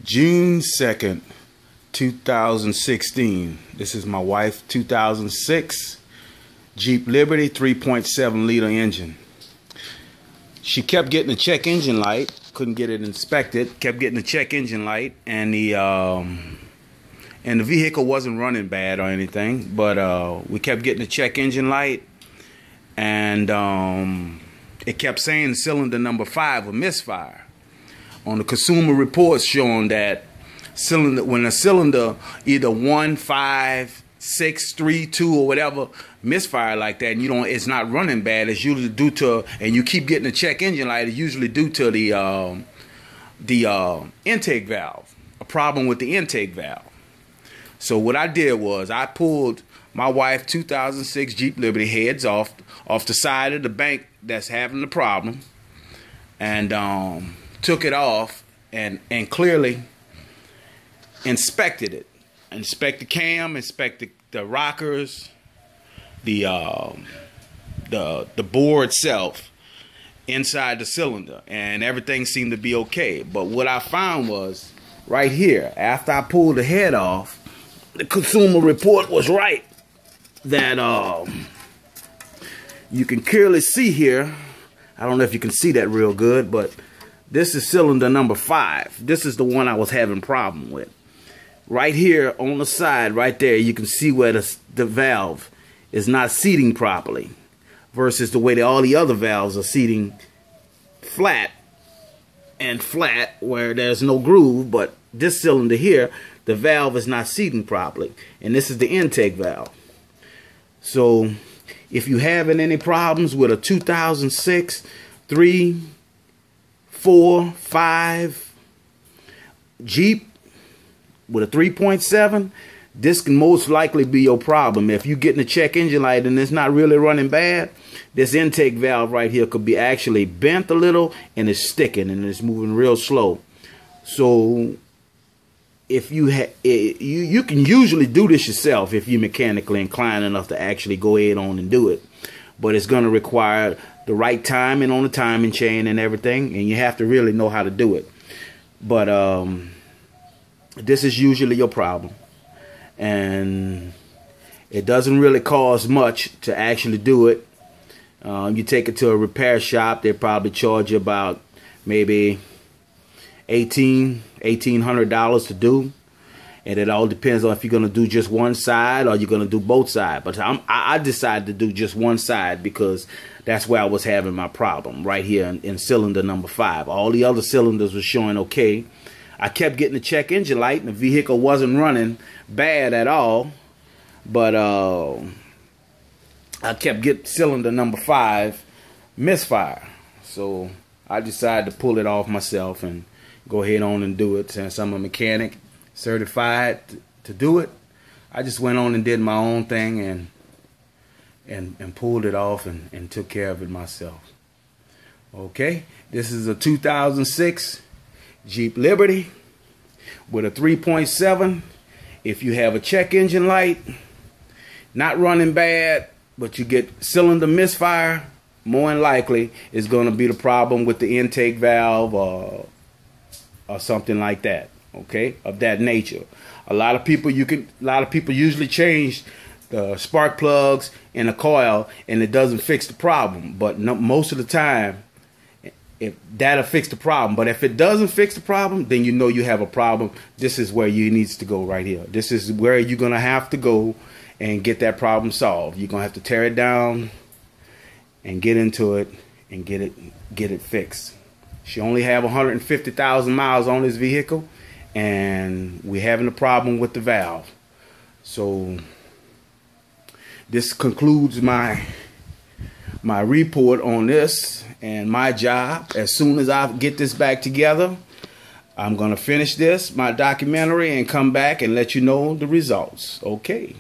June 2nd, 2016. This is my wife, 2006 Jeep Liberty 3.7 liter engine. She kept getting the check engine light, couldn't get it inspected, kept getting the check engine light, and the vehicle wasn't running bad or anything, but we kept getting the check engine light, and it kept saying cylinder number 5 a misfire. On the consumer reports showing that when a cylinder either 1, 5, 6, 3, 2 or whatever misfire like that, and it's not running bad, it's usually due to, and you keep getting the check engine light, it's usually due to the intake valve, a problem with the intake valve. So what I did was I pulled my wife 2006 Jeep Liberty heads off the side of the bank that's having the problem, and took it off and clearly inspected it. Inspect the cam, inspect the rockers, the bore itself inside the cylinder, and everything seemed to be okay. But what I found was right here, after I pulled the head off, the consumer report was right that you can clearly see here. I don't know if you can see that real good, but this is cylinder number 5. This is the one I was having problem with. Right here on the side, right there, you can see where the valve is not seating properly versus the way that all the other valves are seating flat and flat where there's no groove. But this cylinder here, the valve is not seating properly, and this is the intake valve. So if you're having any problems with a 2006, 3, 4, 5 Jeep with a 3.7, this can most likely be your problem. If you're getting a check engine light and it's not really running bad, this intake valve right here could be actually bent a little and it's sticking and it's moving real slow. So if you can usually do this yourself if you're mechanically inclined enough to actually go ahead on and do it, but it's going to require the right timing on the timing chain and everything, and you have to really know how to do it. But this is usually your problem, and it doesn't really cost much to actually do it. You take it to a repair shop, they probably charge you about maybe $1,800 to do, and it all depends on if you're going to do just one side or you're going to do both sides. But I decided to do just one side because that's where I was having my problem, right here in cylinder number 5. All the other cylinders were showing okay. I kept getting the check engine light, and the vehicle wasn't running bad at all. But I kept getting cylinder number 5 misfire. So I decided to pull it off myself and go ahead on and do it. Since I'm a mechanic certified to do it, I just went on and did my own thing and pulled it off and took care of it myself. Okay, this is a 2006 Jeep Liberty with a 3.7. If you have a check engine light, not running bad, but you get cylinder misfire, more than likely is going to be the problem with the intake valve or something like that. Okay, of that nature. A lot of people usually change the spark plugs in a coil and it doesn't fix the problem. But most of the time, if that'll fix the problem. But if it doesn't fix the problem, then you know you have a problem. This is where you needs to go right here. This is where you're gonna have to go and get that problem solved. You're gonna have to tear it down and get into it and get it fixed. She only have 150,000 miles on this vehicle, and we're having a problem with the valve. So this concludes my report on this and my job. As soon as I get this back together, I'm going to finish my documentary, and come back and let you know the results. Okay.